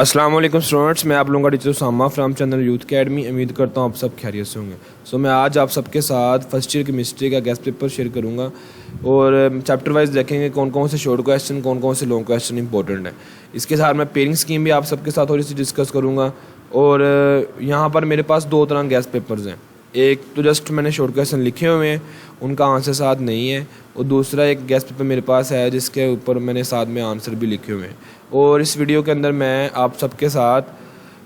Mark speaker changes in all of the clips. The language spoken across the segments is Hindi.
Speaker 1: अस्सलाम वालेकुम स्टूडेंट्स, मैं आप लोगों का teacher Usama from channel Youth Academy. उम्मीद करता हूँ आप सब खैरियत से होंगे। मैं आज आप सबके साथ फर्स्ट ईयर केमिस्ट्री का गेस्ट पेपर शेयर करूँगा और चैप्टर वाइज देखेंगे कौन कौन से शॉर्ट क्वेश्चन, कौन कौन से लॉन्ग क्वेश्चन इंपॉर्टेंट है। इसके साथ मैं पेयरिंग स्कीम भी आप सबके साथ थोड़ी सी डिस्कस करूँगा। और यहाँ पर मेरे पास दो तरह गेस्ट पेपर्स हैं। एक तो जस्ट मैंने शॉर्ट क्वेश्चन लिखे हुए हैं, उनका आंसर साथ नहीं है, और दूसरा एक गेस्ट पेपर मेरे पास है जिसके ऊपर मैंने साथ में आंसर भी लिखे हुए हैं। और इस वीडियो के अंदर मैं आप सबके साथ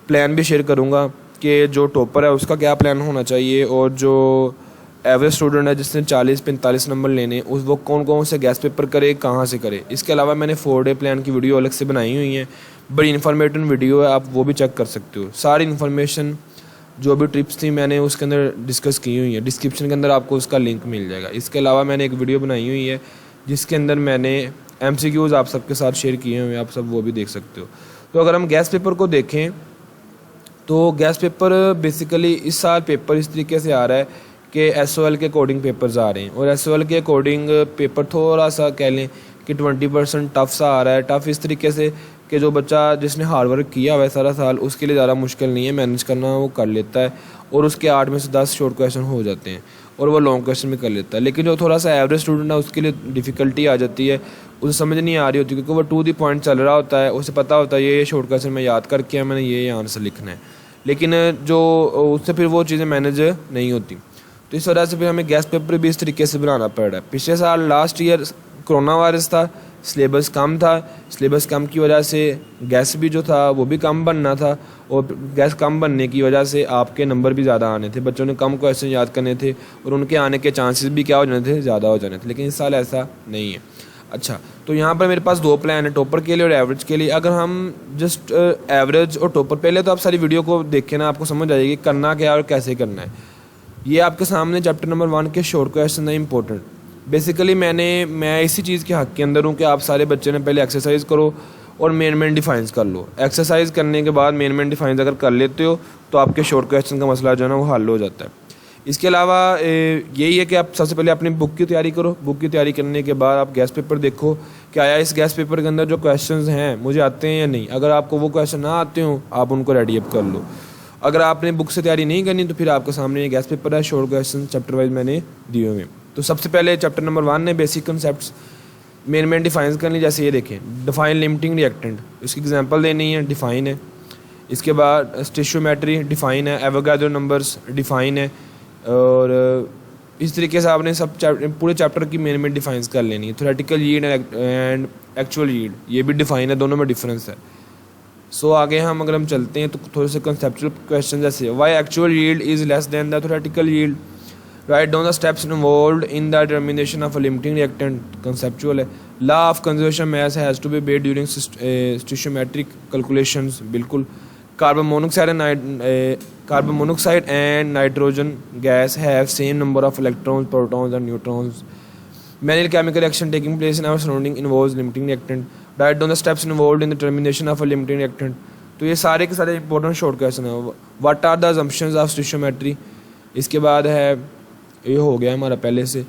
Speaker 1: प्लान भी शेयर करूंगा कि जो टॉपर है उसका क्या प्लान होना चाहिए, और जो एवरेज स्टूडेंट है जिसने 40-45 नंबर लेने उस वो कौन कौन से गेस्ट पेपर करे, कहाँ से करे। इसके अलावा मैंने 4 डे प्लान की वीडियो अलग से बनाई हुई है, बड़ी इन्फॉर्मेटिव वीडियो है, आप वो भी चेक कर सकते हो। सारी इन्फॉर्मेशन जो भी टिप्स थी मैंने उसके अंदर डिस्कस की हुई है, डिस्क्रिप्शन के अंदर आपको उसका लिंक मिल जाएगा। इसके अलावा मैंने एक वीडियो बनाई हुई है जिसके अंदर मैंने MCQs आप सबके साथ शेयर किए हुए हैं, आप सब वो भी देख सकते हो। तो अगर हम गेस्ट पेपर को देखें तो गेस्ट पेपर बेसिकली इस साल पेपर इस तरीके से आ रहा है कि SOL के अकॉर्डिंग पेपर्स आ रहे हैं, और SOL के अकॉर्डिंग पेपर थोड़ा सा कह लें कि 20% टफ सा आ रहा है। टफ इस तरीके से कि जो बच्चा जिसने हार्ड वर्क किया हुआ है सारा साल उसके लिए ज़्यादा मुश्किल नहीं है, मैनेज करना वो कर लेता है, और उसके 8 में से 10 शॉर्ट क्वेश्चन हो जाते हैं और वो लॉन्ग क्वेश्चन भी कर लेता है। लेकिन जो थोड़ा सा एवरेज स्टूडेंट है उसके लिए डिफ़िकल्टी आ जाती है, उसे समझ नहीं आ रही होती क्योंकि वो टू द पॉइंट चल रहा होता है, उसे पता होता है ये शॉर्ट क्वेश्चन मैं याद करके मैंने ये आंसर लिखना है, लेकिन जो उससे फिर वो चीज़ें मैनेज नहीं होती। तो इस वजह से फिर हमें गेस्ट पेपर भी इस तरीके से बनाना पड़ रहा है। पिछले साल लास्ट ईयर कोरोना वायरस था, सिलेबस कम था, सिलेबस कम की वजह से गैस भी जो था वो भी कम बनना था, और गैस कम बनने की वजह से आपके नंबर भी ज़्यादा आने थे, बच्चों ने कम क्वेश्चन याद करने थे और उनके आने के चांसेस भी क्या हो जाने थे, ज़्यादा हो जाने थे। लेकिन इस साल ऐसा नहीं है। अच्छा, तो यहाँ पर मेरे पास 2 प्लान है, टॉपर के लिए और एवरेज के लिए। अगर हम जस्ट एवरेज और टॉपर, पहले तो आप सारी वीडियो को देखें ना, आपको समझ आएगी करना क्या और कैसे करना है। ये आपके सामने चैप्टर नंबर 1 के शॉर्ट क्वेश्चन है इंपॉर्टेंट। बेसिकली मैं इसी चीज़ के हक़ के अंदर हूँ कि आप सारे बच्चे ने पहले एक्सरसाइज करो और मेन डिफाइंस कर लो। एक्सरसाइज करने के बाद मेन डिफाइंस अगर कर लेते हो तो आपके शॉर्ट क्वेश्चन का मसला जो है ना वो हल हो जाता है। इसके अलावा यही है कि आप सबसे पहले अपनी बुक की तैयारी करो। बुक की तैयारी करने के बाद आप गेस्ट पेपर देखो कि आया इस गेस्ट पेपर के अंदर जो क्वेश्चंस हैं मुझे आते हैं या नहीं। अगर आपको वो क्वेश्चन ना आते हो आप उनको रेडी अप कर लो। अगर आपने बुक से तैयारी नहीं करनी तो फिर आपके सामने ये गेस्ट पेपर है, शॉर्ट क्वेश्चन चैप्टर वाइज मैंने दिए हुए हैं। तो सबसे पहले चैप्टर नंबर 1 ने बेसिक कंसेप्ट्स मेन डिफाइन करनी। जैसे ये देखें, डिफाइन लिमिटिंग रिएक्टेंट, इसकी एग्जांपल देनी है, डिफाइन है। इसके बाद स्टिशियोमेट्री डिफाइन है, एवोगाड्रो नंबर्स डिफाइन है, और इस तरीके से आपने सब पूरे चैप्टर की मेन डिफाइंस कर लेनी है। Theoretical yield and actual yield ये भी डिफाइन है, दोनों में डिफरेंस है। आगे अगर हम चलते हैं तो थोड़े से कंसेप्चुअल क्वेश्चन जैसे why actual yield is less than the theoretical yield, right down the steps involved in the determination of a limiting reactant, conceptual है। Law of conservation mass has to be based during stoichiometric calculations, बिल्कुल। Carbon monoxide and nitrogen gas have same number of electrons, protons and neutrons. Many chemical reaction taking place in our surrounding involves limiting reactant. Write down the steps involved in the determination of a limiting reactant. तो ये सारे के सारे इंपॉर्टेंट शॉर्ट क्वेश्चन है। What are the assumptions of stoichiometry? इसके बाद है, ये हो गया हमारा पहले से।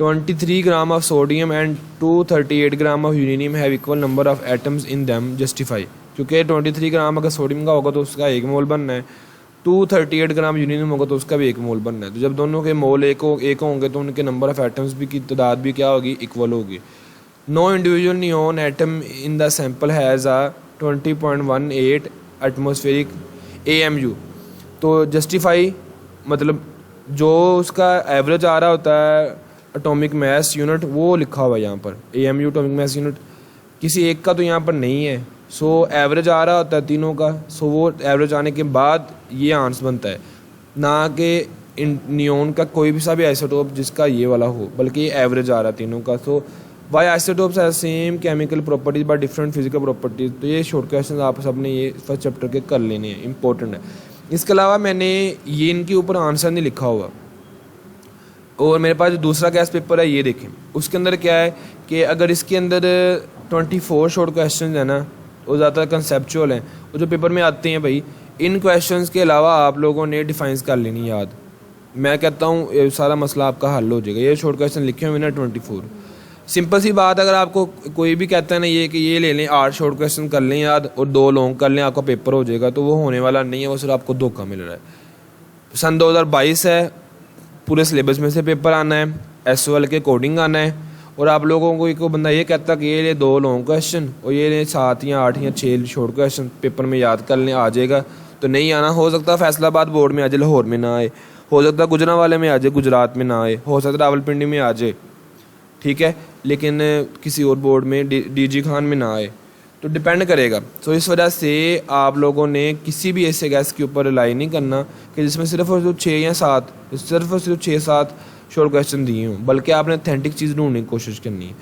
Speaker 1: 23 gram of sodium and 238 gram of uranium have equal number of atoms in them, justify. क्योंकि 23 ग्राम अगर सोडियम का होगा तो उसका 1 मोल बनना है, 238 ग्राम यूरेनियम होगा तो उसका भी 1 मोल बनना है। तो जब दोनों के मोल एक होंगे तो उनके नंबर ऑफ एटम्स भी की तादाद भी क्या होगी, इक्वल होगी। No individual neon atom in the sample has a 20.18 atmospheric AMU। तो जस्टिफाई मतलब जो उसका एवरेज आ रहा होता है एटॉमिक मास यूनिट वो लिखा हुआ है यहाँ पर, AMU एटॉमिक मास यूनिट, किसी एक का तो यहाँ पर नहीं है। एवरेज आ रहा होता है तीनों का। वो एवरेज आने के बाद ये आंसर बनता है, ना कि नियॉन का कोई भी सा भी आइसोटोप जिसका ये वाला हो, बल्कि ये एवरेज आ रहा है तीनों का। Why isotopes have same chemical properties but different physical properties. तो ये शॉर्ट क्वेश्चन आप सब ने ये फर्स्ट चैप्टर के कर लेने हैं, इंपॉर्टेंट है। इसके अलावा मैंने ये इनके ऊपर आंसर नहीं लिखा हुआ। और मेरे पास जो दूसरा गेस्ट पेपर है ये देखें, उसके अंदर क्या है कि अगर इसके अंदर 24 शॉर्ट क्वेश्चन है ना, वो ज़्यादातर कंसेप्चुअल हैं, वो जो पेपर में आते हैं भाई, इन क्वेश्चंस के अलावा आप लोगों ने डिफाइंस कर लेनी याद। मैं कहता हूँ सारा मसला आपका हल हो जाएगा। ये शॉर्ट क्वेश्चन लिखे हुए ना 24, सिंपल सी बात, अगर आपको कोई भी कहता है ना ये कि ये ले लें 8 शॉर्ट क्वेश्चन कर लें याद और 2 लॉन्ग कर लें आपका पेपर हो जाएगा, तो वो होने वाला नहीं है, वो सिर्फ आपको धोखा मिल रहा है। सन 2022 है, पूरे सिलेबस में से पेपर आना है, SOL के कोडिंग आना है, और आप लोगों को एक बंदा ये कहता कि ये ले 2 लॉन्ग क्वेश्चन और ये ले 7 या 8 या 6 शॉर्ट क्वेश्चन पेपर में याद कर लें, आ जाएगा। तो नहीं आना, हो सकता है फैसलाबाद बोर्ड में आ जाए, लाहौर में ना आए, हो सकता है गुजरांवाले में आ जाए, गुजरात में ना आए, हो सकता है रावलपिंडी में आ जाए, ठीक है, लेकिन किसी और बोर्ड में DG खान में ना आए, तो डिपेंड करेगा। तो इस वजह से आप लोगों ने किसी भी ऐसे गैस के ऊपर रिलाई नहीं करना कि जिसमें सिर्फ और सिर्फ 6 या 7 सिर्फ और सिर्फ 6-7 शॉर्ट क्वेश्चन दिए हों, बल्कि आपने ऑथेंटिक चीज़ ढूंढने की कोशिश करनी है।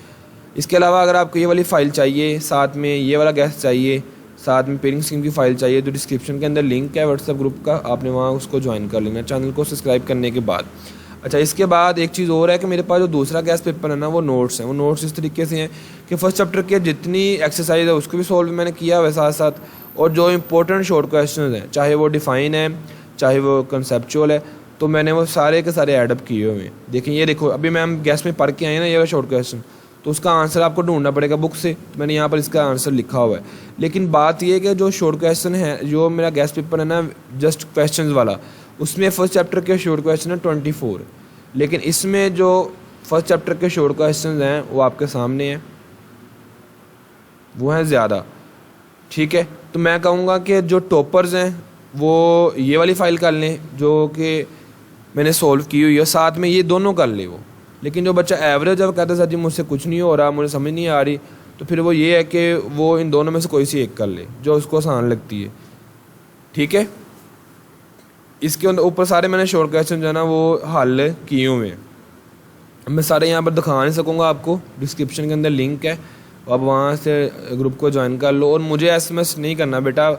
Speaker 1: इसके अलावा अगर आपको ये वाली फ़ाइल चाहिए, साथ में ये वाला गैस चाहिए, साथ में पेयरिंग स्कीम की फ़ाइल चाहिए, तो डिस्क्रिप्शन के अंदर लिंक है व्हाट्सएप ग्रुप का, आपने वहाँ उसको ज्वाइन कर लेना चैनल को सब्सक्राइब करने के बाद। अच्छा, इसके बाद एक चीज़ और है कि मेरे पास जो दूसरा गैस पेपर है ना, वो नोट्स हैं। वो नोट्स इस तरीके से हैं कि फर्स्ट चैप्टर के जितनी एक्सरसाइज है उसको भी सॉल्व मैंने किया हुआ है साथ साथ, और जो इंपॉर्टेंट शॉर्ट क्वेश्चन हैं, चाहे वो डिफ़ाइन है चाहे वो कंसेप्चुअल है, तो मैंने वो सारे के सारे एडअप किए हुए हैं। देखिए ये देखो, अभी मैम गैस में पढ़ के आए ना ये शॉर्ट क्वेश्चन, तो उसका आंसर आपको ढूंढना पड़ेगा बुक से, तो मैंने यहाँ पर इसका आंसर लिखा हुआ है। लेकिन बात ये है कि जो शॉर्ट क्वेश्चन है, जो मेरा गैस पेपर है ना जस्ट क्वेश्चन वाला, उसमें फर्स्ट चैप्टर के शॉर्ट क्वेश्चन है 24, लेकिन इसमें जो फर्स्ट चैप्टर के शॉर्ट क्वेश्चन हैं वो आपके सामने हैं, वो हैं ज़्यादा, ठीक है। तो मैं कहूँगा कि जो टॉपर्स हैं वो ये वाली फ़ाइल कर लें जो कि मैंने सॉल्व की हुई है, साथ में ये दोनों कर ले वो। लेकिन जो बच्चा एवरेज है, कहता है सर जी मुझसे कुछ नहीं हो रहा, मुझे समझ नहीं आ रही, तो फिर वो ये है कि वो इन दोनों में से कोई सी एक कर ले जो उसको आसान लगती है, ठीक है। इसके ऊपर सारे मैंने शॉर्ट क्वेश्चन जो है ना वो हल किए हुए हैं। मैं सारे यहाँ पर दिखा नहीं सकूँगा आपको, डिस्क्रिप्शन के अंदर लिंक है, आप वहाँ से ग्रुप को ज्वाइन कर लो। और मुझे SMS नहीं करना बेटा,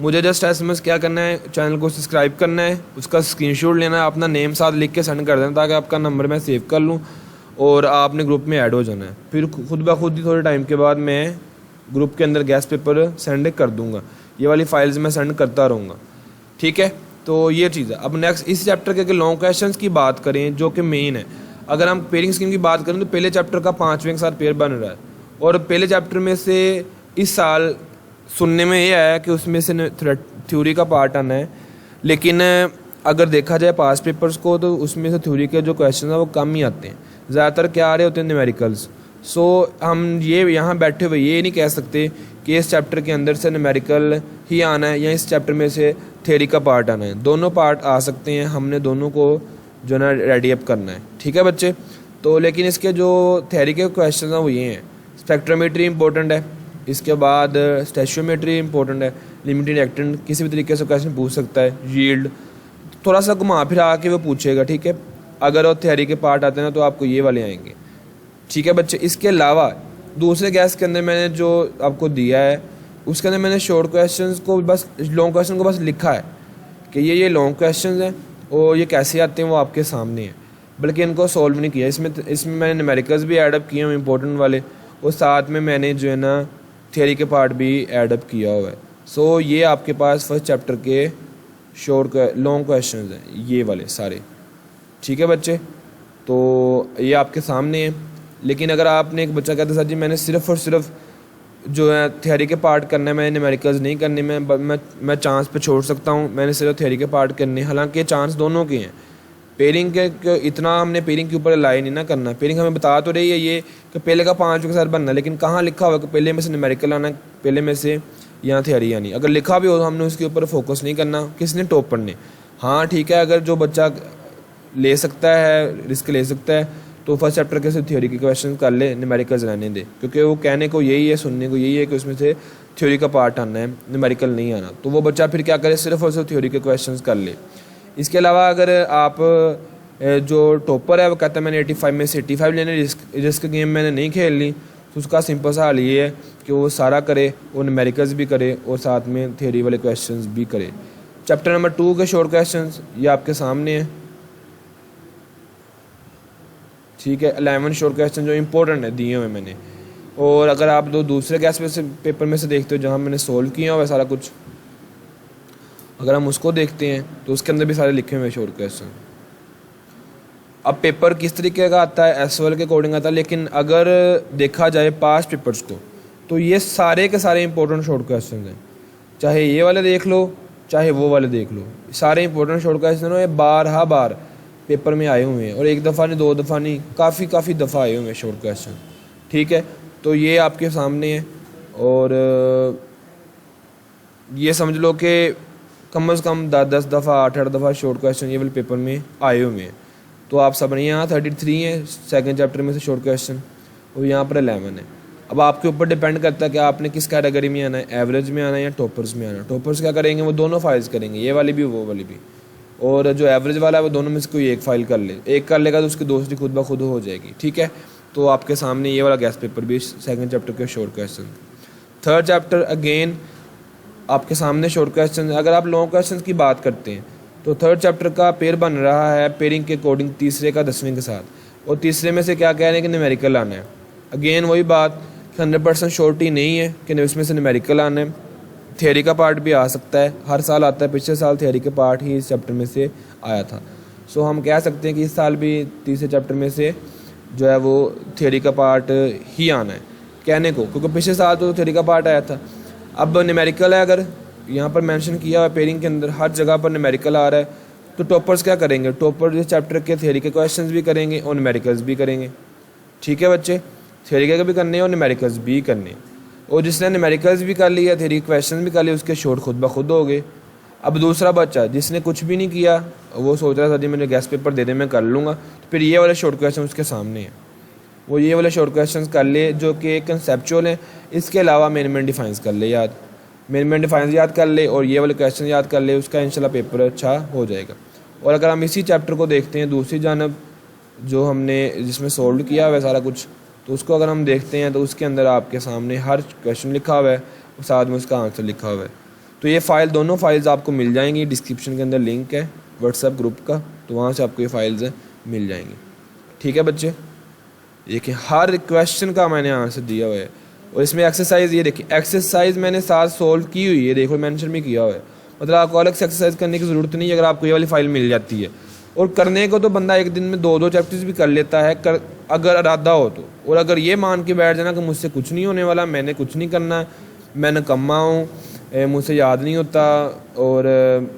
Speaker 1: मुझे जस्ट SMS क्या करना है, चैनल को सब्सक्राइब करना है, उसका स्क्रीनशॉट लेना है, अपना नेम साथ लिख के सेंड कर देना ताकि आपका नंबर मैं सेव कर लूँ और आपने ग्रुप में ऐड हो जाना है। फिर खुद ब खुद ही थोड़े टाइम के बाद मैं ग्रुप के अंदर गैस पेपर सेंड कर दूँगा, ये वाली फाइल्स मैं सेंड करता रहूँगा, ठीक है। तो ये चीज़ है। अब नेक्स्ट इस चैप्टर के लॉन्ग क्वेश्चंस की बात करें जो कि मेन है, अगर हम पेयरिंग स्कीम की बात करें तो पहले चैप्टर का 5वें के साथ पेयर बन रहा है, और पहले चैप्टर में से इस साल सुनने में ये आया कि उसमें से थ्योरी का पार्ट आना है, लेकिन अगर देखा जाए पास पेपर्स को तो उसमें से थ्योरी के जो क्वेश्चन हैं वो कम ही आते हैं, ज़्यादातर क्या आ रहे होते हैं न्यूमेरिकल्स। सो हम ये यहाँ बैठे हुए ये नहीं कह सकते कि इस चैप्टर के अंदर से न्यूमेरिकल ही आना है या इस चैप्टर में से थ्योरी का पार्ट आना है, दोनों पार्ट आ सकते हैं, हमने दोनों को जो ना रेडी अप करना है, ठीक है बच्चे। तो लेकिन इसके जो थ्योरी के क्वेश्चन हैं वो ये हैं, स्पेक्ट्रोमेट्री इंपॉर्टेंट है, इसके बाद स्टेशियोमेट्री इंपॉर्टेंट है, लिमिटेड एक्टेंट किसी भी तरीके से क्वेश्चन पूछ सकता है, यील्ड थोड़ा सा घुमा फिरा के वो पूछेगा, ठीक है। अगर वो थ्योरी के पार्ट आते हैं ना तो आपको ये वाले आएंगे, ठीक है बच्चे। इसके अलावा दूसरे गैस के अंदर मैंने जो आपको दिया है उसके अंदर मैंने शॉर्ट क्वेश्चंस को बस, लॉन्ग क्वेश्चन को बस लिखा है कि ये लॉन्ग क्वेश्चंस हैं और ये कैसे आते हैं वो आपके सामने हैं, बल्कि इनको सॉल्व नहीं किया। इसमें मैंने न्यूमेरिकल्स भी ऐड अप किए हैं इंपॉर्टेंट वाले, और साथ में मैंने जो है ना थ्योरी के पार्ट भी ऐड अप किया हुआ है। सो ये आपके पास फर्स्ट चैप्टर के शॉर्ट लॉन्ग क्वेश्चंस हैं ये वाले सारे, ठीक है बच्चे। तो ये आपके सामने है। लेकिन अगर आपने एक बच्चा कहता सर जी मैंने सिर्फ और सिर्फ जो है थ्योरी के पार्ट करना है, मैंने न्यूमेरिकल्स नहीं करने, मैं चांस पे छोड़ सकता हूँ, मैंने सिर्फ थ्योरी के पार्ट करने, हालांकि चांस दोनों के हैं। पेयरिंग के इतना हमने पेयरिंग के ऊपर रिलाई नहीं ना करना, पेयरिंग हमें बता तो रही है ये कि पहले का 5 के साथ बनना, लेकिन कहाँ लिखा हुआ कि पहले में से न्यूमेरिकल आना, पहले में से यहाँ थ्योरी आनी। अगर लिखा भी हो तो हमने उसके ऊपर फोकस नहीं करना, किसने टॉप पढ़ने। हाँ ठीक है, अगर जो बच्चा ले सकता है, रिस्क ले सकता है, तो फर्स्ट चैप्टर के से थ्योरी के क्वेश्चन कर ले, न्यूमेरिकल्स रहने दे, क्योंकि वो कहने को यही है, सुनने को यही है कि उसमें से थ्योरी का पार्ट आना है, न्यूमेरिकल नहीं आना। तो वो बच्चा फिर क्या करे, सिर्फ और सिर्फ थ्योरी के क्वेश्चंस कर ले। इसके अलावा अगर आप जो टॉपर है वो कहता है मैंने 85 में से 85 लेने, रिस्क गेम मैंने नहीं खेलनी, तो उसका सिंपल सा हाल ये है कि वो सारा करे, वो न्यूमेरिकल्स भी करे और साथ में थ्योरी वाले क्वेश्चंस भी करे। चैप्टर नंबर 2 के शॉर्ट क्वेश्चंस ये आपके सामने हैं, ठीक है। 11 शॉर्ट क्वेश्चन जो इंपॉर्टेंट है दिए हुए मैंने। और अगर आप दूसरे गैस पेपर में से देखते हो जहाँ मैंने सोल्व किया हुआ है सारा कुछ, अगर हम उसको देखते हैं तो उसके अंदर भी सारे लिखे हुए शॉर्ट क्वेश्चन। अब पेपर किस तरीके का आता है, एसओएल के अकॉर्डिंग आता है, लेकिन अगर देखा जाए पास्ट पेपर्स को तो ये सारे के सारे इंपॉर्टेंट शॉर्ट क्वेश्चन हैं। चाहे ये वाले देख लो चाहे वो वाले देख लो, सारे इंपॉर्टेंट शॉर्ट क्वेश्चन ये बार पेपर में आए हुए हैं, और एक दफ़ा नहीं दो दफ़ा नहीं काफ़ी दफ़ा आए हुए हैं शॉर्ट क्वेश्चन। ठीक है, तो ये आपके सामने है, और ये समझ लो कि कम से कम 10 दफ़ा 8 दफ़ा शॉर्ट क्वेश्चन ये वाले पेपर में आए हुए हैं। तो आप सब नहीं, यहाँ 33 हैं सेकंड चैप्टर में से शॉर्ट क्वेश्चन, और यहाँ पर 11 है। अब आपके ऊपर डिपेंड करता है कि आपने किस कैटेगरी में आना है, एवरेज में आना है या टॉपर्स में आना है। टॉपर्स क्या करेंगे, वो दोनों फाइल्स करेंगे, ये वाली भी वो वाली भी, और जो एवरेज वाला है वो दोनों में से कोई एक फाइल कर ले, एक कर लेगा तो उसकी दूसरी खुद ब खुद हो जाएगी। ठीक है, तो आपके सामने ये वाला गैस पेपर भी सेकंड चैप्टर के short question. Third chapter again आपके सामने शॉर्ट क्वेश्चन। अगर आप लॉन्ग क्वेश्चन की बात करते हैं तो थर्ड चैप्टर का पेयर बन रहा है पेयरिंग के अकॉर्डिंग तीसरे का 10वीं के साथ, और तीसरे में से क्या कह रहे हैं कि न्यूमेरिकल आना है। अगेन वही बात, 100% श्योरिटी नहीं है कि उसमें से न्यूमेरिकल आना है, थियोरी का पार्ट भी आ सकता है, हर साल आता है, पिछले साल थियोरी के पार्ट ही इस चैप्टर में से आया था। सो हम कह सकते हैं कि इस साल भी तीसरे चैप्टर में से जो है वो थियोरी का पार्ट ही आना है कहने को, क्योंकि पिछले साल तो थियोरी का पार्ट आया था। अब न्यूमेरिकल है, अगर यहाँ पर मेंशन किया हुआ पेयरिंग के अंदर हर जगह पर न्यूमेरिकल आ रहा है, तो टॉपर्स क्या करेंगे, टॉपर इस चैप्टर के थियोरी के क्वेश्चंस भी करेंगे और न्यूमेरिकल्स भी करेंगे। ठीक है बच्चे, थियोरी के भी करने और न्यूमेरिकल्स भी करने, और जिसने न्यूमेरिकल्स भी कर लिया थियोरी क्वेश्चन भी कर लिए उसके शॉर्ट खुद ब खुद हो गए। अब दूसरा बच्चा जिसने कुछ भी नहीं किया, वो सोच रहा था जी मैंने गैस पेपर दे दे मैं कर लूँगा, तो फिर ये वाले शॉर्ट क्वेश्चन उसके सामने हैं, वो ये वाले शॉर्ट क्वेश्चन कर ले जो कि कंसेप्चुअल हैं। इसके अलावा मेन डिफाइंस कर ले, याद मेन डिफाइंस याद कर ले और ये वाले क्वेश्चन याद कर ले, उसका इंशाल्लाह पेपर अच्छा हो जाएगा। और अगर हम इसी चैप्टर को देखते हैं दूसरी जानब जो हमने जिसमें सोल्व किया हुआ है सारा कुछ, तो उसको अगर हम देखते हैं तो उसके अंदर आपके सामने हर क्वेश्चन लिखा हुआ है और साथ में उसका आंसर लिखा हुआ है। तो ये फ़ाइल दोनों फाइल्स आपको मिल जाएंगी, डिस्क्रिप्शन के अंदर लिंक है व्हाट्सएप ग्रुप का, तो वहाँ से आपको ये फाइल्स मिल जाएंगी। ठीक है बच्चे, देखिए हर क्वेश्चन का मैंने आंसर दिया हुआ है, और इसमें एक्सरसाइज ये देखिए एक्सरसाइज मैंने साथ सोल्व की हुई है, देखो मेंशन भी किया हुआ है, मतलब आपको अलग से एक्सरसाइज करने की ज़रूरत नहीं है अगर आपको ये वाली फाइल मिल जाती है। और करने को तो बंदा एक दिन में 2-2 चैप्टर्स भी कर लेता है अगर इरादा हो तो, और अगर ये मान के बैठ जाना कि मुझसे कुछ नहीं होने वाला, मैंने कुछ नहीं करना, मैं नकम्मा हूँ, मुझसे याद नहीं होता और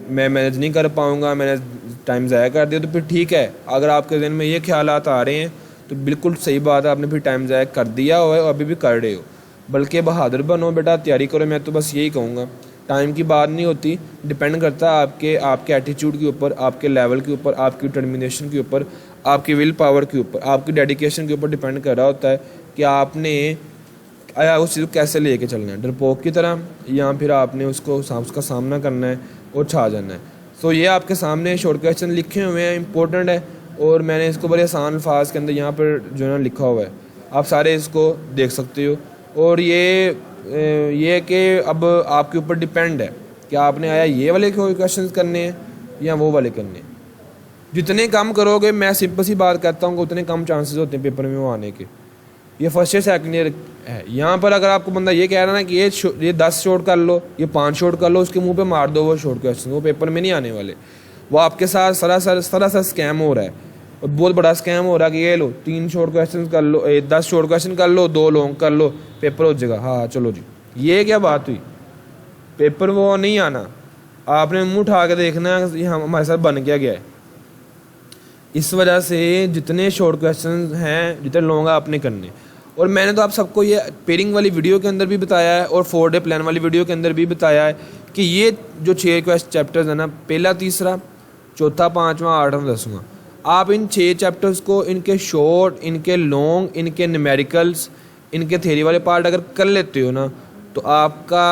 Speaker 1: मैं मैनेज नहीं कर पाऊँगा, मैंने टाइम ज़ाया कर दिया, तो फिर ठीक है। अगर आपके जहन में ये ख्यालात आ रहे हैं तो बिल्कुल सही बात है, आपने फिर टाइम ज़ाया कर दिया हुआ है और अभी भी कर रहे हो, बल्कि बहादुर बनो बेटा, तैयारी करो। मैं तो बस यही कहूँगा, टाइम की बात नहीं होती, डिपेंड करता है आपके एटीट्यूड के ऊपर, आपके लेवल के ऊपर, आपकी डिटर्मिनेशन के ऊपर, आपकी विल पावर के ऊपर, आपकी डेडिकेशन के ऊपर डिपेंड कर रहा होता है कि आपने आया उस चीज़ को कैसे लेके चलना है, डरपोक की तरह, या फिर आपने उसका सामना करना है और छा जाना है। सो ये आपके सामने शॉर्ट क्वेश्चन लिखे हुए हैं, इंपॉर्टेंट है, और मैंने इसको बड़े आसान अल्फाज के अंदर यहाँ पर जो है लिखा हुआ है, आप सारे इसको देख सकते हो। और ये कि अब आपके ऊपर डिपेंड है कि आपने आया ये वाले क्वेश्चन करने हैं या वो वाले करने हैं। जितने कम करोगे, मैं सिंपल सी बात कहता हूँ, उतने कम चांसेस होते हैं पेपर में वो आने के। ये फर्स्ट ईयर सेकंड ईयर है। यहाँ पर अगर आपको बंदा ये कह रहा है ना कि ये 10 शॉर्ट कर लो, ये 5 शॉर्ट कर लो, उसके मुंह पे मार दो वो शॉर्ट क्वेश्चन, वो पेपर में नहीं आने वाले। वो आपके साथ सरासर स्कैम हो रहा है, और बहुत बड़ा स्कैम हो रहा है कि ये लो 3 शॉर्ट क्वेश्चन कर लो, 10 शॉर्ट क्वेश्चन कर लो, 2 लॉन्ग कर लो, पेपर हो जाएगा। हाँ चलो जी, ये क्या बात हुई, पेपर वो नहीं आना, आपने मुंह उठा के देखना है ये हमारे साथ बन क्या गया है। इस वजह से जितने शॉर्ट क्वेश्चन हैं, जितने लॉन्ग है आपने करने। और मैंने तो आप सबको ये पेयरिंग वाली वीडियो के अंदर भी बताया है और 4 डे प्लान वाली वीडियो के अंदर भी बताया है कि ये जो 6 चैप्टर्स है ना, पहला, तीसरा, चौथा, 5वां, 8वां, 10वां, आप इन 6 चैप्टर्स को, इनके शॉर्ट, इनके लॉन्ग, इनके न्यूमेरिकल्स, इनके थ्योरी वाले पार्ट अगर कर लेते हो ना, तो आपका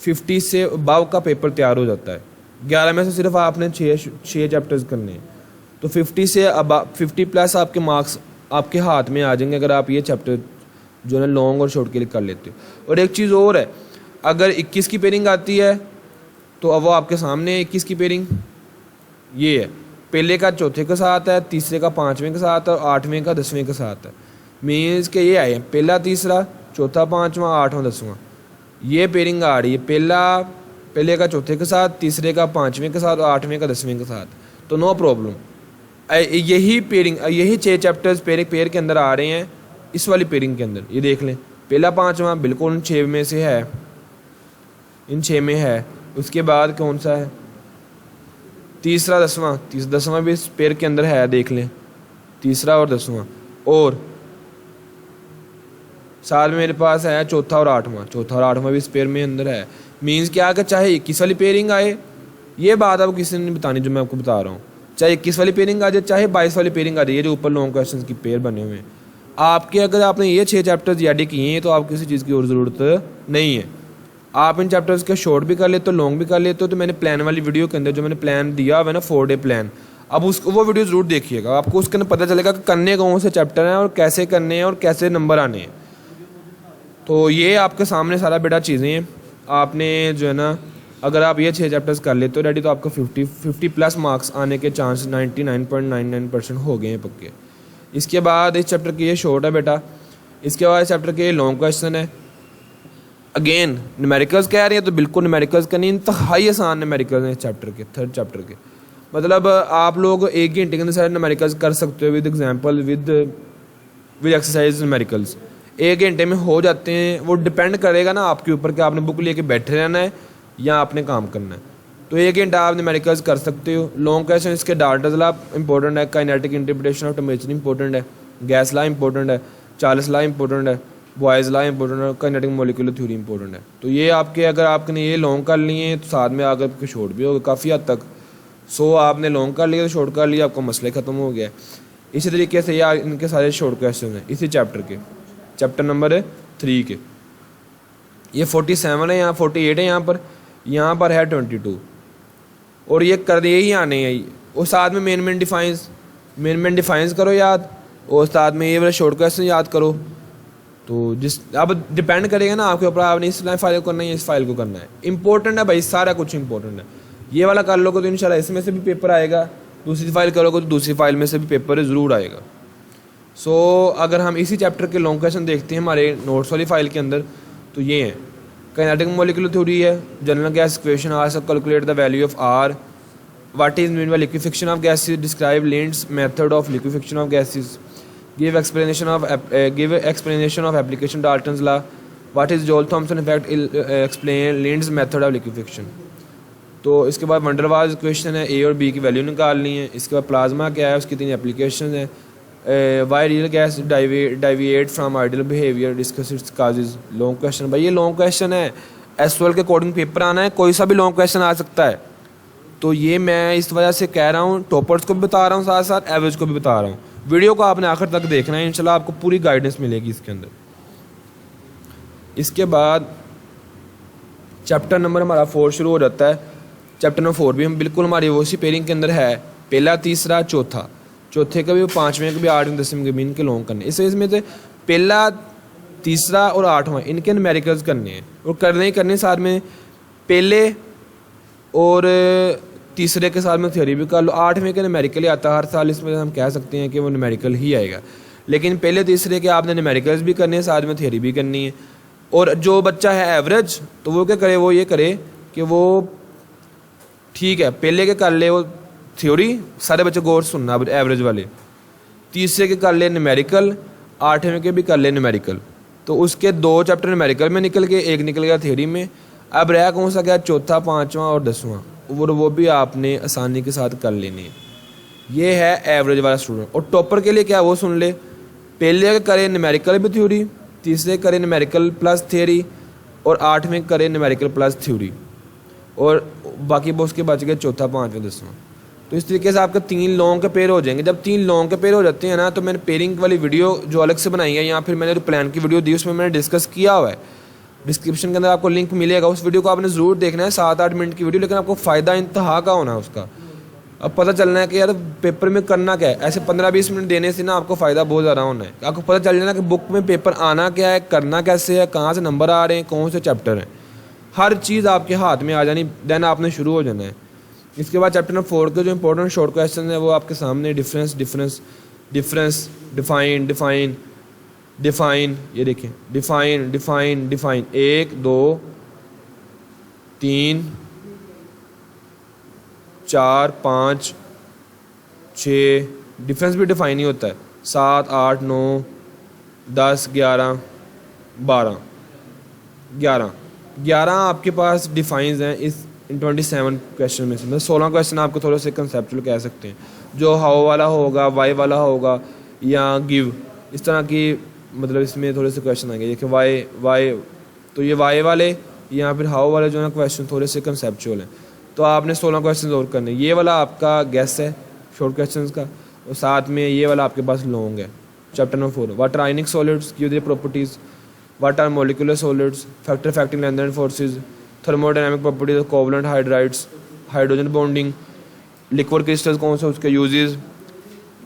Speaker 1: 50 से अबव का पेपर तैयार हो जाता है। 11 में से सिर्फ आपने 6 चैप्टर्स करने हैं, तो 50 से अब 50 प्लस आपके मार्क्स आपके हाथ में आ जाएंगे अगर आप ये चैप्टर जो है लॉन्ग और शॉर्ट के लिए कर लेते हो। और एक चीज़ और है, अगर 21 की पेयरिंग आती है तो अब वो आपके सामने 21 की पेयरिंग ये है, पहले का चौथे के साथ है, तीसरे का 5वें के साथ है, और 8वें का 10वें के साथ है। मीन्स के ये आए पहला, तीसरा, चौथा, 5वां, 8वां, 10वां, ये पेयरिंग आ रही है। पहले का चौथे के साथ, तीसरे का 5वें के साथ और 8वें का 10वें के साथ, तो नो प्रॉब्लम। यही पेयरिंग, यही 6 चैप्टर्स पेयर के अंदर आ रहे हैं इस वाली पेयरिंग के अंदर। ये देख लें, पहला 5वां बिल्कुल इन 6 में से है, इन 6 में है। उसके बाद कौन सा है, तीसरा 10वां, 10वां भी इस पेयर के अंदर है, देख लें, तीसरा और 10वां। और साथ में मेरे पास है चौथा और 8वां, चौथा और 8वां भी इस पेयर में अंदर है। मीन्स क्या कि चाहे 21 वाली पेयरिंग आए, ये बात आपको किसी ने नहीं बतानी जो मैं आपको बता रहा हूँ, चाहे 21 वाली पेयरिंग आ जाए, चाहे 22 वाली पेयरिंग आ जाए, ये जो ऊपर लॉन्ग क्वेश्चन की पेयर बने हुए हैं आपके, अगर आपने ये 6 चैप्टर्स याद किए हैं तो आपको किसी चीज़ की और ज़रूरत नहीं है। आप इन चैप्टर्स के शॉर्ट भी कर लेते हो, लॉन्ग भी कर लेते हो। तो मैंने प्लान वाली वीडियो के अंदर जो मैंने प्लान दिया हुआ है ना, 4 डे प्लान, अब उसको वो वीडियो ज़रूर देखिएगा, आपको उसके अंदर पता चलेगा कि करने कौन से चैप्टर हैं और कैसे करने हैं और कैसे नंबर आने हैं। तो ये आपके सामने सारा बेटा चीज़ें हैं। आपने जो है ना, अगर आप ये 6 चैप्टर्स कर लेते हो रेडी, तो आपको 50 प्लस मार्क्स आने के चांस 99.99% हो गए हैं पक्के। इसके बाद इस चैप्टर की ये शॉर्ट है बेटा, इसके बाद इस चैप्टर के लॉन्ग क्वेश्चन है। अगेन न्यूमेरिकल्स कह रहे हैं तो बिल्कुल न्यूमेरिकल्स का नहीं, इंतहाई आसान न्यूमेरिकल्स हैं इस चैप्टर के, 3rd चैप्टर के। मतलब आप लोग 1 घंटे के अंदर सारे न्यूमेरिकल्स कर सकते हो with example, with exercise. Numericals 1 घंटे में हो जाते हैं। वो डिपेंड करेगा ना आपके ऊपर कि आपने बुक लेके बैठे रहना है या आपने काम करना है। तो 1 घंटा आप न्यूमेरिकल्स कर सकते हो। लॉन्ग क्वेश्चन इसके डाल्टन्स लॉ इंपॉर्टेंट है, kinetic interpretation of temperature important है, गैस लॉ इंपॉर्टेंट है, चार्ल्स लॉ इंपॉर्टेंट है, बॉयज़ लॉ इंपॉर्टेंट है, काइनेटिक मॉलिक्यूलर थ्योरी इंपॉर्टेंट है। तो ये आपके, अगर आपने ये लॉन्ग कर लिए हैं तो साथ में आकर आपके शॉर्ट भी होगा काफ़ी हद तक। आपने लॉन्ग कर लिया तो शॉर्ट कर लिया, आपका मसला ख़त्म हो गया। इसी तरीके से ये इनके सारे शॉर्ट क्वेश्चन हैं इसी चैप्टर के, चैप्टर नंबर 3 के। ये 47 है, यहाँ 48 है, यहाँ पर है 22, और ये कर यही आने हैं। और साथ में मेन डिफाइंस करो याद, और साथ में ये वाला शॉर्ट क्वेश्चन याद करो। तो जिस अब डिपेंड करेगा ना आपके ऊपर, आपने इस फाइल को करना है, इस फाइल को करना है। इंपॉर्टेंट है भाई, सारा कुछ इंपॉर्टेंट है। ये वाला कर लोगे तो इंशाल्लाह इसमें से भी पेपर आएगा, दूसरी फाइल करोगे तो दूसरी फाइल में से भी पेपर ज़रूर आएगा। अगर हम इसी चैप्टर के लॉन्ग क्वेश्चन देखते हैं हमारे नोट्स वाली फाइल के अंदर, तो ये हैं। काइनेटिक मॉलिक्यूलर थ्योरी है, general gas equation, ask calculate the value of R, what is mean by liquefaction of gases, describe Linde's method of liquefaction of gases, give explanation of application Dalton's law, what is Joule-Thomson effect, explain Lind's method of liquefaction। तो इसके बाद वंडरवाल्स इक्वेशन है, ए और बी की वैल्यू निकालनी है। इसके बाद प्लाज्मा क्या है, उसकी 3 एप्लीकेशन है। Why real gas deviate from ideal behaviour, discuss its causes. Long question भाई, ये लॉन्ग क्वेश्चन है, एसवाल के अकॉर्डिंग पेपर आना है, कोई सा भी लॉन्ग क्वेश्चन आ सकता है। तो ये मैं इस वजह से कह रहा हूँ, टॉपर्स को भी बता रहा हूँ, साथ साथ एवरेज को भी बता रहा हूँ। वीडियो को आपने आखिर तक देखना है, इंशाल्लाह आपको पूरी गाइडेंस मिलेगी इसके अंदर। इसके बाद चैप्टर नंबर हमारा 4 शुरू हो जाता है। चैप्टर नंबर 4 भी हम बिल्कुल हमारी वो सी पेयरिंग के अंदर है, पहला, तीसरा, चौथा। चौथे का भी, 5वें का भी, 8वें 10वें के भी इनके लॉन्ग करने। इसमें से पहला, तीसरा और 8वां इनके न्यूमेरिकल्स करने हैं, और करने ही करने साथ में पहले और तीसरे के साथ में थ्योरी भी कर लो। 8वें के न्यूमेरिकल आता है हर साल, इसमें हम कह सकते हैं कि वो न्यूमेरिकल ही आएगा। लेकिन पहले तीसरे के आपने न्यूमेरिकल्स भी करने हैं, साथ में थ्योरी भी करनी है। और जो बच्चा है एवरेज, तो वो क्या करे, वो ये करे कि वो ठीक है पहले के कर ले वो थ्योरी, सारे बच्चे गौर सुनना एवरेज वाले, तीसरे के कर ले न्यूमेरिकल, 8वें के भी कर ले न्यूमेरिकल। तो उसके 2 चैप्टर न्यूमेरिकल में निकल गए, 1 निकल गया थ्योरी में। अब रहा कौन सा गया, चौथा, 5वां और 10वां, और वो भी आपने आसानी के साथ कर लेनी है। ये है एवरेज वाला स्टूडेंट। और टॉपर के लिए क्या, वो सुन ले, पहले करे न्यूमेरिकल भी थ्योरी, तीसरे करे न्यूमेरिकल प्लस थ्योरी, और 8वें करे न्यूमेरिकल प्लस थ्योरी, और बाकी वो उसके बच गए चौथा, 5वां, 10वां। तो इस तरीके से आपके 3 लॉन्ग के पेयर हो जाएंगे। जब 3 लॉन्ग के पेयर हो जाते हैं ना, तो मैंने पेयरिंग वाली वीडियो जो अलग से बनाई है, या फिर मैंने जो प्लान की वीडियो दी उसमें मैंने डिस्कस किया हुआ है, डिस्क्रिप्शन के अंदर आपको लिंक मिलेगा। उस वीडियो को आपने ज़रूर देखना है, 7-8 मिनट की वीडियो, लेकिन आपको फ़ायदा इंतहा का होना है उसका। अब पता चलना है कि यार पेपर में करना क्या है। ऐसे 15-20 मिनट देने से ना आपको फ़ायदा बहुत ज़्यादा होना है। आपको पता चल जाना कि बुक में पेपर आना क्या है, करना कैसे है, कहाँ से नंबर आ रहे हैं, कौन से चैप्टर हैं, हर चीज़ आपके हाथ में आ जानी, देन आपने शुरू हो जाना है। इसके बाद चैप्टर नंबर 4 के जो इंपॉर्टेंट शॉर्ट क्वेश्चन है वो आपके सामने, डिफरेंस, डिफाइन, ये देखें, डिफाइन 1 2 3 4 5 6, डिफरेंस भी डिफाइन ही होता है, 7, 8, 9, 10, 11, 12, 11 आपके पास डिफाइंस हैं इस इन 27 क्वेश्चन में से। मतलब 16 क्वेश्चन आपको थोड़े से कंसेप्चुअल कह सकते हैं, जो हाउ वाला होगा, वाई वाला होगा या गिव, इस तरह की मतलब इसमें थोड़े से क्वेश्चन आएंगे। देखिए वाई तो ये वाई वाले या फिर हाउ वाले जो है ना क्वेश्चन थोड़े से कंसेप्चुअल हैं। तो आपने 16 क्वेश्चन और करने, ये वाला आपका गेस है शॉर्ट क्वेश्चन का, और साथ में ये वाला आपके पास लॉन्ग है। Chapter number 4, what are ionic solids, give their properties, what are molecular solids, factor affecting length and forces, thermodynamic properties of covalent hydrides, hydrogen bonding, liquid crystals कौन से उसके uses,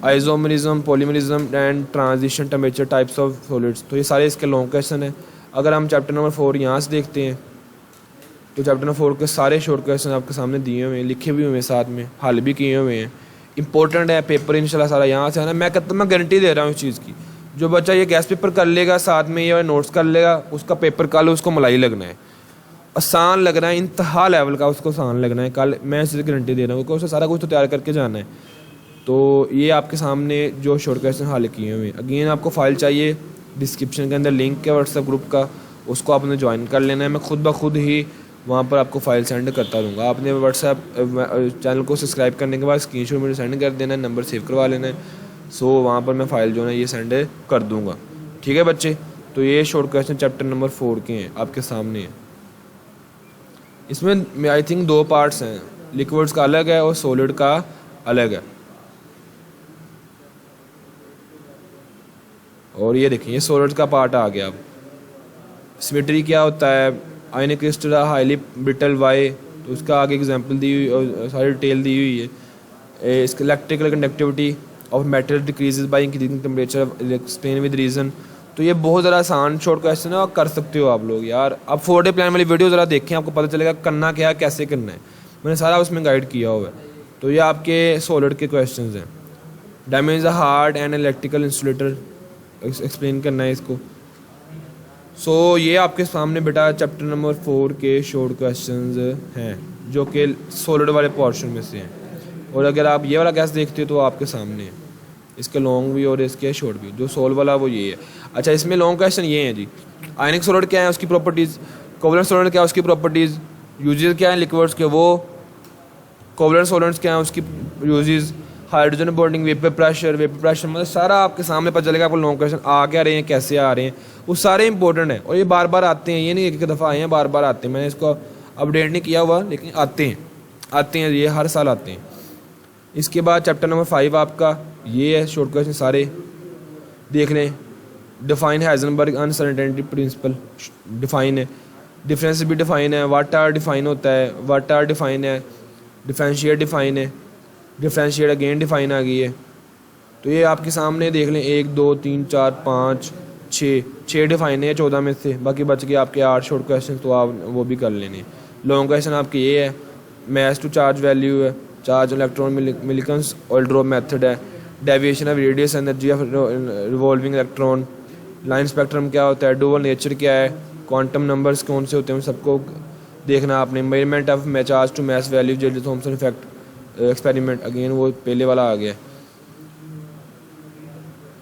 Speaker 1: isomerism, polymerism and transition temperature types of solids. तो ये सारे इसके लॉन्ग क्वेश्चन है। अगर हम चैप्टर नंबर 4 यहाँ से देखते हैं तो चैप्टर नंबर 4 के सारे शॉर्ट क्वेश्चन आपके सामने दिए हुए हैं, लिखे भी हुए हैं, साथ में हल भी किए हुए हैं। इंपॉर्टेंट है पेपर इंशाल्लाह सारा यहाँ से है ना। मैं कहता हूँ, मैं गारंटी दे रहा हूँ इस चीज़ की, जो बच्चा ये गैस पेपर कर लेगा, साथ में ये नोट्स कर लेगा, उसका पेपर कल उसको मलाई लगना है, आसान लग रहा है, इंतहा लेवल का उसको आसान लगना है कल। मैं इससे गारंटी दे रहा हूँ, क्योंकि उसे सारा कुछ तो तैयार करके जाना है। तो ये आपके सामने जो शॉर्ट क्वेश्चन हल किए हुए हैं, अगेन आपको फाइल चाहिए, डिस्क्रिप्शन के अंदर लिंक है व्हाट्सएप ग्रुप का, उसको आपने ज्वाइन कर लेना है। मैं खुद ब खुद ही वहाँ पर आपको फ़ाइल सेंड करता रहूँगा। आपने व्हाट्सएप चैनल को सब्सक्राइब करने के बाद स्क्रीनशॉट मुझे सेंड कर देना है, नंबर सेव करवा लेना है। सो वहाँ पर मैं फ़ाइल जो है ये सेंड कर दूँगा। ठीक है बच्चे, तो ये शॉर्ट क्वेश्चन चैप्टर नंबर 4 के हैं, आपके सामने हैं। इसमें आई थिंक 2 पार्ट्स हैं, लिक्विड्स का अलग है और सॉलिड का अलग है। और ये देखिए, ये सॉलिड का पार्ट आ गया। अब सिमेट्री क्या होता है, आयनिक क्रिस्टल हाईली ब्रिटल वाई, तो उसका आगे एग्जांपल दी हुई और सारी डिटेल दी हुई है। इसका electrical conductivity of metal decreases by increasing temperature, explain with reason. तो ये बहुत ज़रा आसान शॉर्ट क्वेश्चन है और कर सकते हो आप लोग यार। अब 4 डे प्लान वाली वीडियो ज़रा देखें, आपको पता चलेगा करना क्या है, कैसे करना है, मैंने सारा उसमें गाइड किया हुआ है। तो ये आपके सॉलिड के क्वेश्चन हैं। Damage a hard and electrical insulator, explain करना है इसको। सो ये आपके सामने बेटा चैप्टर नंबर 4 के शॉर्ट क्वेश्चंस हैं, जो कि सॉलिड वाले पोर्शन में से हैं। और अगर आप ये वाला गैस देखते हो तो आपके सामने है, इसके लॉन्ग भी और इसके शॉर्ट भी। जो सोल वाला वो ये है। अच्छा, इसमें लॉन्ग क्वेश्चन ये हैं जी, आयनिक सॉलिड क्या है उसकी प्रॉपर्टीज़, कोवलेंट सॉलिड क्या है उसकी प्रॉपर्टीज़, यूजेस क्या है लिक्विड्स के, वो कोवलेंट सॉलिड्स क्या है उसकी uses, hydrogen bonding, vapour pressure मतलब सारा आपके सामने पता चलेगा। आपको लॉन्ग क्वेश्चन आ क्या रहे हैं, कैसे आ रहे हैं, वो सारे इंपॉर्टेंट हैं। और ये बार बार आते हैं, ये नहीं एक दफ़ा आए हैं, बार बार आते हैं। मैंने इसको अपडेट नहीं किया हुआ, लेकिन आते हैं ये हर साल आते हैं। इसके बाद चैप्टर नंबर 5 आपका ये है, शॉर्ट क्वेश्चन सारे देख लें। Define Heisenberg uncertainty principle, define है। डिफरेंस भी डिफाइन है। वाट आर डिफाइन होता है, वाट आर डिफाइन है। डिफरेंशिएट डिफाइन है। डिफरेंशिएट अगेन डिफाइन आ गई है। तो ये आपके सामने देख लें, 1 2 3 4 5 6 डिफाइन है 14 में से। बाकी बच गए आपके 8 शॉर्ट क्वेश्चन, तो आप वो भी कर लेने। लॉन्ग क्वेश्चन आपके ये है, मैस टू चार्ज वैल्यू है, charge electron Millikan's oil drop method है, deviation of radius energy of revolving electron, line spectrum क्या होता है, डुअल नेचर क्या है, क्वांटम नंबर्स कौन से होते हैं, उन सबको देखना आपने। Measurement of charge to mass value, J J Thomson effect experiment, again वो पहले वाला आ गया,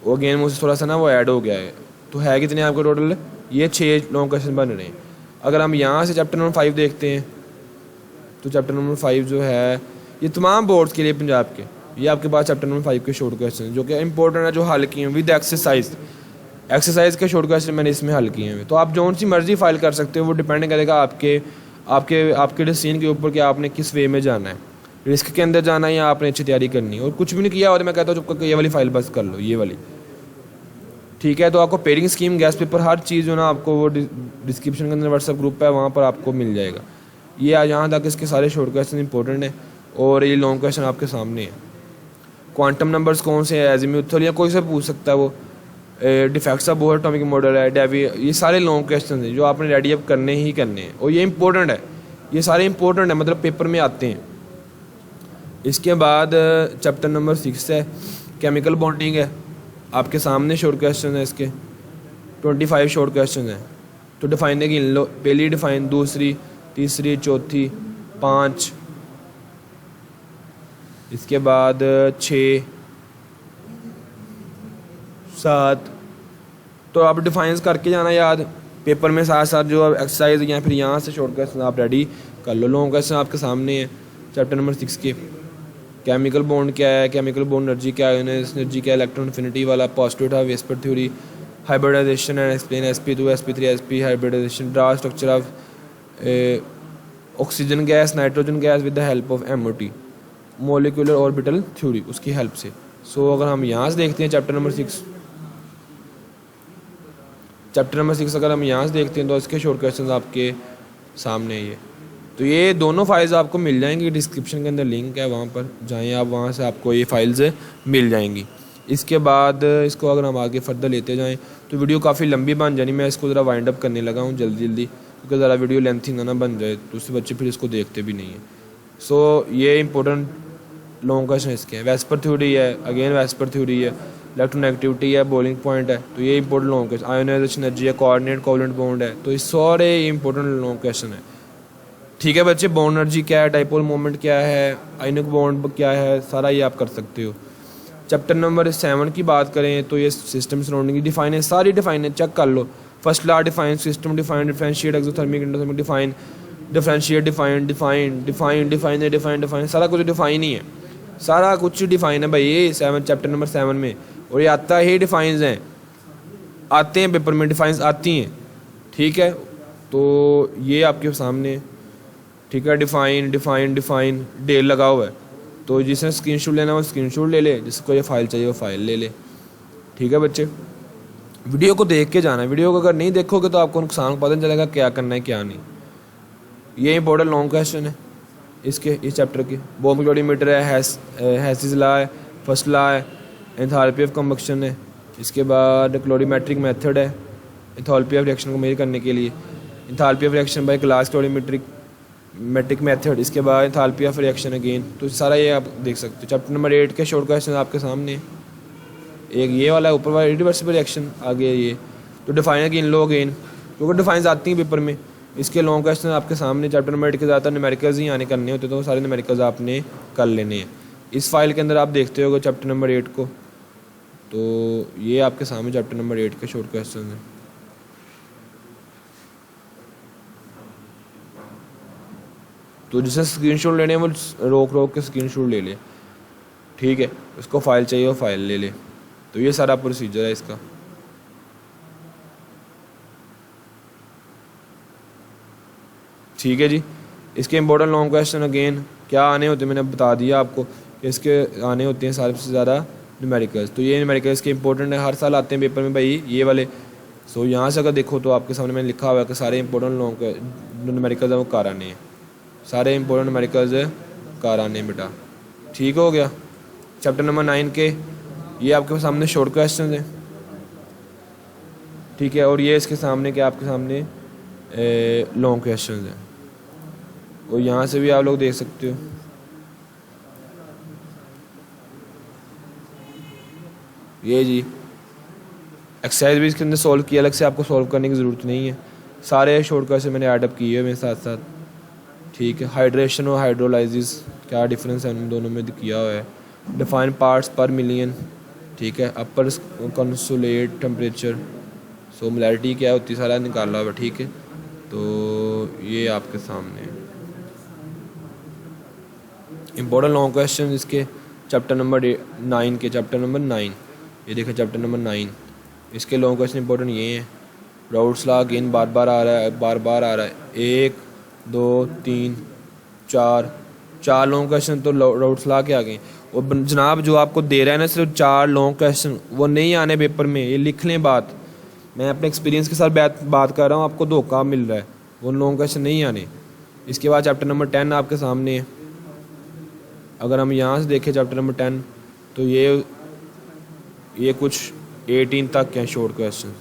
Speaker 1: वो अगेन मुझसे थोड़ा सा ना वो ऐड हो गया है। तो है कितने आपको टोटल, ये 6 लॉन्ग क्वेश्चन बन रहे हैं। अगर हम यहाँ से चैप्टर नंबर 5 देखते हैं, तो चैप्टर नंबर 5 जो है ये तमाम बोर्ड्स के लिए पंजाब के, ये आपके पास चैप्टर नंबर 5 के शॉर्ट क्वेश्चन जो कि इंपॉर्टेंट है, जो हल किए हैं विद एक्सरसाइज के शॉर्ट क्वेश्चन मैंने इसमें हल किए हैं। तो आप जो सी मर्जी फाइल कर सकते हो, वो डिपेंड करेगा आपके डिसीजन के ऊपर कि आपने किस वे में जाना है, रिस्क के अंदर जाना है या आपने अच्छी तैयारी करनी है। और कुछ भी नहीं किया और मैं कहता हूँ चुप करके ये वाली फाइल बस कर लो, ये वाली, ठीक है। तो आपको पेयरिंग स्कीम, गैस पेपर, हर चीज़ जो ना आपको वो डिस्क्रिप्शन के अंदर व्हाट्सएप ग्रुप है, वहाँ पर आपको मिल जाएगा। ये आज यहाँ तक इसके सारे शॉर्ट क्वेश्चन इंपॉर्टेंट है। और ये लॉन्ग क्वेश्चन आपके सामने है। क्वांटम नंबर्स कौन से हैं, एजीम्यूथल या कोई से पूछ सकता है वो, defects of Bohr atomic model है, डेवी, ये सारे लॉन्ग क्वेश्चन हैं जो आपने रेडी अप करने ही करने हैं। और ये इंपॉर्टेंट है, ये सारे इंपॉर्टेंट है, मतलब पेपर में आते हैं। इसके बाद चैप्टर नंबर 6 है, केमिकल बॉन्डिंग है, आपके सामने शॉर्ट क्वेश्चन है इसके 25 शॉर्ट क्वेश्चन हैं। तो डिफाइन है कि लो, पहली डिफाइन, दूसरी, तीसरी, चौथी, 5, इसके बाद 6 7। तो आप डिफाइंस करके जाना याद पेपर में, साथ साथ जो एक्सरसाइज या फिर यहाँ से शॉर्ट क्वेश्चन आप रेडी कर लो। लॉन्ग क्वेश्चन आपके सामने है चैप्टर नंबर 6 के। केमिकल बॉन्ड क्या है, केमिकल बॉन्ड एनर्जी क्या है, एनर्जी क्या है, इलेक्ट्रॉन इन्फिनिटी वाला, पॉजिटिव था, VSEPR theory, hybridisation and explain, sp2 sp3 sp hybridisation, draw structure of oxygen gas nitrogen gas with the help of MOT, molecular orbital theory, उसकी हेल्प से। सो अगर हम यहाँ से देखते हैं चैप्टर नंबर 6 अगर हम यहाँ से देखते हैं तो इसके शॉर्ट क्वेश्चंस आपके सामने ये। तो ये दोनों फाइल्स आपको मिल जाएंगी, डिस्क्रिप्शन के अंदर लिंक है, वहाँ पर जाएँ आप, वहाँ से आपको ये फाइल्स मिल जाएंगी। इसके बाद इसको अगर हम आगे फर्दर लेते जाएँ तो वीडियो काफ़ी लंबी बन जानी, मैं इसको ज़रा वाइंड अप करने लगा हूँ जल्दी क्योंकि ज़रा वीडियो लेंथी ना बन जाए तो उससे बच्चे फिर इसको देखते भी नहीं हैं। सो ये इंपॉर्टेंट लॉन्ग क्वेश्चन इसके हैं। वेस्पर थ्योरी है, अगेन वेस्पर थ्योरी है, इलेक्ट्रोनेगेटिविटी है, बॉइलिंग पॉइंट है, तो ये important long question, ionisation energy है, कोऑर्डिनेट कोवलेंट बॉन्ड है, तो ये सारे इंपॉर्टेंट लॉन्ग क्वेश्चन है। ठीक है बच्चे, बॉन्ड एनर्जी क्या है, डाइपोल मोमेंट क्या है, आयनिक बॉन्ड क्या है, सारा ये आप कर सकते हो। चैप्टर नंबर 7 की बात करें तो ये सिस्टम सराउंडिंग डिफाइन है, सारी डिफाइन है, चेक कर लो। First law define, system define, differentiate, exothermic endothermic define, differentiate define, सारा कुछ डिफाइन ही है, सारा कुछ डिफाइन है भाई ये चैप्टर नंबर 7 में। और ये आता ही डिफाइंस हैं, आते हैं पेपर में, डिफाइंस आती हैं। ठीक है, तो ये आपके सामने, ठीक है, डिफाइन डेल लगा हुआ है, तो जिसने स्क्रीनशॉट लेना वो स्क्रीनशॉट ले ले, जिसको ये फाइल चाहिए वो फाइल ले ले। ठीक है बच्चे, वीडियो को देख के जाना है, वीडियो को अगर नहीं देखोगे तो आपको नुकसान पता नहीं चलेगा क्या करना है क्या नहीं। ये इंपॉर्टेंट लॉन्ग क्वेश्चन है इसके, इस चैप्टर के। बॉम्ब क्लोरीमीटर है, हेसिस लॉ है, फर्स्ट लॉ है, एंथैल्पी ऑफ कंबक्शन है, इसके बाद क्लोरीमेट्रिक मेथड है एंथैल्पी ऑफ रिएक्शन को मेजर करने के लिए, enthalpy of reaction by class calorimetric method, इसके बाद एंथैल्पी ऑफ रिएक्शन अगेन, तो सारा ये आप देख सकते हो। चैप्टर नंबर 8 के शॉर्ट क्वेश्चन आपके सामने, एक ये वाला है ऊपर वाला रिवर्सिबल रिएक्शन, आगे ये तो डिफाइन अगेन लो अगेन, क्योंकि डिफाइंस आती हैं पेपर में। इसके लॉन्ग क्वेश्चन आपके सामने चैप्टर नंबर 8 के ज़्यादातर न्यूमेरिकल्स ही आने करने होते, तो सारे न्यूमेरिकल्स आपने कर लेने हैं। इस फाइल के अंदर आप देखते होगे चैप्टर नंबर 8 को, तो ये आपके सामने चैप्टर नंबर 8 के शॉर्ट क्वेश्चन हैं। तो जिसे स्क्रीनशॉट लेने वो रोक के स्क्रीनशॉट ले ले, ठीक है, उसको फाइल चाहिए वो फाइल ले ले। तो ये सारा प्रोसीजर है इसका। ठीक है जी, इसके इंपॉर्टेंट लॉन्ग क्वेश्चन अगेन क्या आने होते हैं, मैंने बता दिया आपको कि इसके आने होते हैं सारे से ज़्यादा न्यूमेरिकल्स। तो ये न्यूमेरिकल्स के इंपॉर्टेंट है, हर साल आते हैं पेपर में भाई ये वाले। सो यहाँ से अगर देखो तो आपके सामने मैंने लिखा हुआ है कि सारे इंपॉर्टेंट लॉन्ग न्यूमेरिकल्स हैं वो कार आने हैं, सारे इंपॉर्टेंट न्यूमेरिकल्स कार आने हैं बेटा। ठीक हो गया। चैप्टर नंबर 9 के ये आपके सामने शॉर्ट क्वेश्चन हैं, ठीक है, और ये इसके सामने क्या आपके सामने लॉन्ग क्वेश्चन हैं, और यहाँ से भी आप लोग देख सकते हो। ये जी एक्सरसाइज भी इसके अंदर सॉल्व किया, अलग से आपको सॉल्व करने की ज़रूरत नहीं है, सारे शॉर्ट क्वेश्चन मैंने ऐडअप किए हुए मेरे साथ साथ। ठीक है, हाइड्रेशन और हाइड्रोलाइसिस क्या डिफरेंस है उन दोनों में किया हुआ है। डिफाइन पार्ट्स पर मिलियन, ठीक है, अपर कंसोलेट टेम्परेचर, सो मोलैरिटी क्या होती है सारा निकाला हुआ। ठीक है, तो ये आपके सामने इंपॉर्टेंट लॉन्ग क्वेश्चन इसके चैप्टर नंबर 9 के, चैप्टर नंबर 9 ये देखें चैप्टर नंबर 9, इसके लॉन्ग क्वेश्चन इंपॉर्टेंट ये हैं। राउट्स लॉ अगेन बार बार आ रहा है, 1 2 3 4 लॉन्ग क्वेश्चन तो राउट्स लॉ के आ गए। और जनाब जो आपको दे रहा है ना सिर्फ 4 लॉन्ग क्वेश्चन, वो नहीं आने पेपर में, ये लिख लें बात, मैं अपने एक्सपीरियंस के साथ बात कर रहा हूँ, आपको धोखा मिल रहा है, वो लॉन्ग क्वेश्चन नहीं आने। इसके बाद चैप्टर नंबर 10 आपके सामने है। अगर हम यहाँ से देखें चैप्टर नंबर 10 तो ये कुछ 18 तक हैं शॉर्ट क्वेश्चन।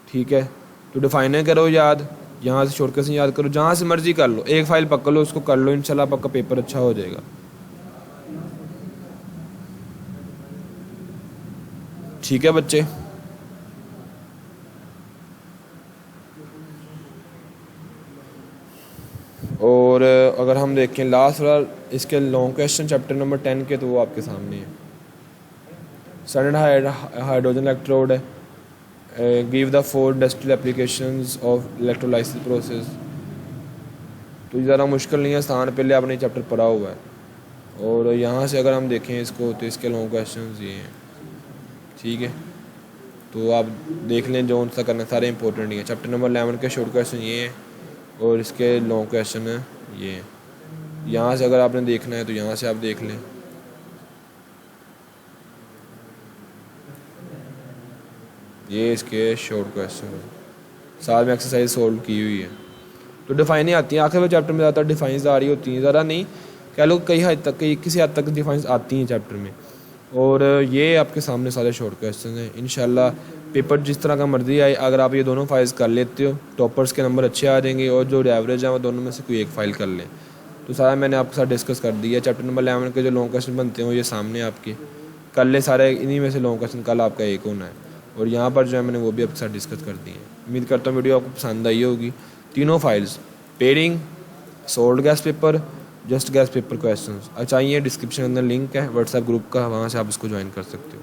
Speaker 1: ठीक है, तो डिफाइनर करो याद, यहाँ से शॉर्ट क्वेश्चन याद करो, जहाँ से मर्जी कर लो, एक फाइल पकड़ लो उसको कर लो, इंशाल्लाह आपका पेपर अच्छा हो जाएगा। ठीक है बच्चे, और अगर हम देखें लास्ट वाला इसके लॉन्ग क्वेश्चन चैप्टर नंबर 10 के, तो वो आपके सामने है। स्टैंडर्ड हाइड्रोजन इलेक्ट्रोड है, give the 4 industrial applications of electrolysis process. तो ये ज़्यादा मुश्किल नहीं है, आसान पहले आपने चैप्टर पढ़ा हुआ है। और यहाँ से अगर हम देखें इसको, तो इसके लॉन्ग क्वेश्चन ये हैं, ठीक है। तो आप देख लें जो सा करना, सारे इंपॉर्टेंट ही हैं। चैप्टर नंबर 11 के शॉर्ट क्वेश्चन ये हैं और इसके लॉन्ग क्वेश्चन हैं ये हैं। यहाँ से अगर आपने देखना है तो यहाँ से आप देख लें। ये इसके शॉर्ट क्वेश्चन साथ में एक्सरसाइज सॉल्व की हुई है। तो डिफाइनें आती हैं आखिर में चैप्टर में, ज़्यादातर डिफाइंस आ रही होती हैं, ज़्यादा नहीं कह लो, कई हद तक, किसी हद तक डिफाइंस आती हैं चैप्टर में। और ये आपके सामने सारे शॉर्ट क्वेश्चन हैं। इंशाल्लाह पेपर जिस तरह का मर्जी आए, अगर आप ये दोनों फाइल्स कर लेते हो, टॉपर्स के नंबर अच्छे आ जाएंगे, और जो एवरेज है वो दोनों में से कोई एक फ़ाइल कर लें। तो सारा मैंने आपके साथ डिस्कस कर दिया। चैप्टर नंबर 11 के जो लॉन्ग क्वेश्चन बनते हैं वो ये सामने आपके कर ले सारे, इन्हीं में से लॉन्ग क्वेश्चन कल आपका एक होना है। और यहाँ पर जो है मैंने वो भी आपके साथ डिस्कस कर दिए हैं। उम्मीद करता हूँ वीडियो आपको पसंद आई होगी। तीनों files, pairing, sold gas paper, just guess paper questions, चाहिए डिस्क्रिप्शन के अंदर लिंक है व्हाट्सएप ग्रुप का, वहाँ से आप इसको ज्वाइन कर सकते हो।